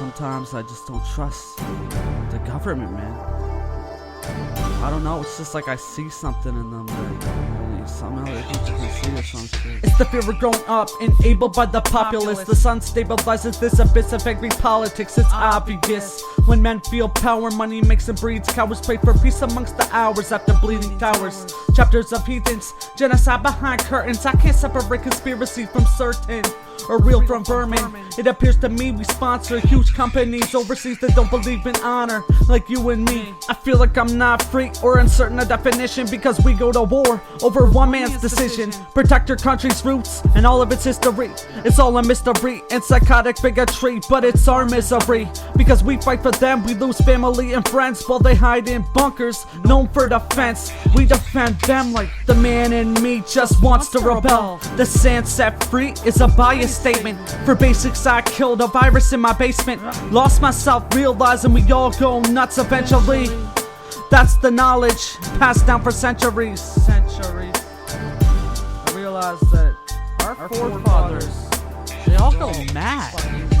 Sometimes I just don't trust the government, man. I don't know, it's just like I see something in them that only somehow they think you can see or some shit. It's the fear of growing up, enabled by the populace. The sun stabilizes this abyss of angry politics. It's obvious when men feel power, money makes them breeds. Cowards pray for peace amongst the hours after bleeding towers. Chapters of heathens, genocide behind curtains. I can't separate conspiracy from certain or real from vermin. It appears to me we sponsor huge companies overseas that don't believe in honor like you and me. I feel like I'm not free or uncertain of definition because we go to war over one man's decision. Protect your country's roots and all of its history. It's all a mystery and psychotic bigotry, but it's our misery because we fight for them. We lose family and friends while they hide in bunkers known for defense. We defend them like the man in me just wants to rebel. The sand set free is a bias statement. For basics I killed a virus in my basement. Lost myself realizing we all go nuts eventually. That's the knowledge passed down for centuries. I realized that our forefathers, they all go mad.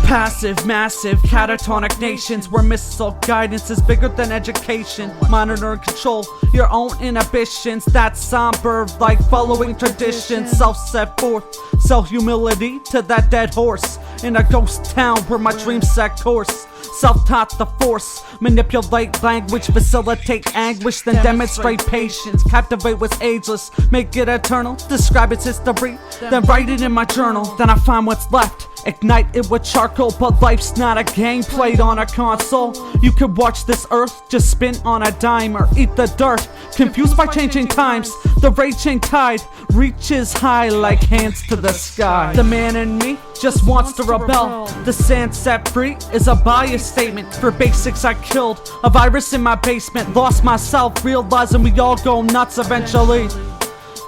Passive, massive, catatonic nations where missile guidance is bigger than education. Monitor and control your own inhibitions. That's somber, like following tradition. Self-set forth, sell humility to that dead horse. In a ghost town where my dreams set course. Self-taught the force, manipulate language, facilitate anguish, then demonstrate patience. Captivate what's ageless, make it eternal, describe its history, then write it in my journal. Then I find what's left, ignite it with charcoal. But life's not a game played on a console. You could watch this earth just spin on a dime or eat the dirt, confused by changing times. The raging tide reaches high like hands to the sky. The man in me just wants to rebel. The sand set free is a bias statement. For basics I killed a virus in my basement. Lost myself realizing we all go nuts eventually.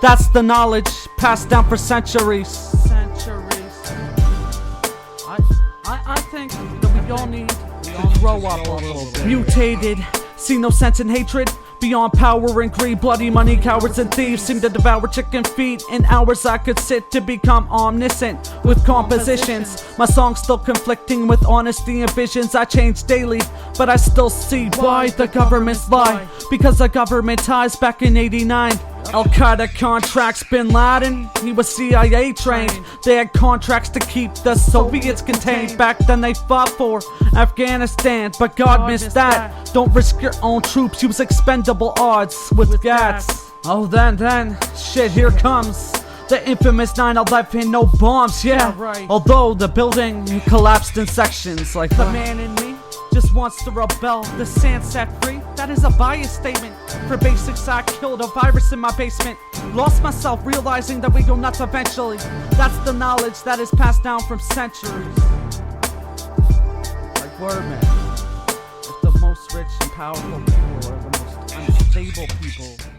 That's the knowledge passed down for centuries. I think that we all need to grow up a little bit. Mutated, see no sense in hatred. Beyond power and greed, bloody money, cowards and thieves seem to devour chicken feet. In hours I could sit to become omniscient with compositions. My songs still conflicting with honesty and visions. I change daily, but I still see why the governments lie. Because the government ties back in '89. Al-Qaeda contracts, Bin Laden, he was CIA trained. They had contracts to keep the Soviets contained. Back then they fought for Afghanistan, but God missed that. Don't risk your own troops, use expendable odds with GATS. Oh then, shit, here comes the infamous 9/11, no bombs, yeah. Although the building collapsed in sections like the man in me just wants to rebel. The sand set free, that is a bias statement. For basics I killed a virus in my basement. Lost myself realizing that we go nuts eventually. That's the knowledge that is passed down from centuries. Like Wordman, if the most rich and powerful people are the most unstable people.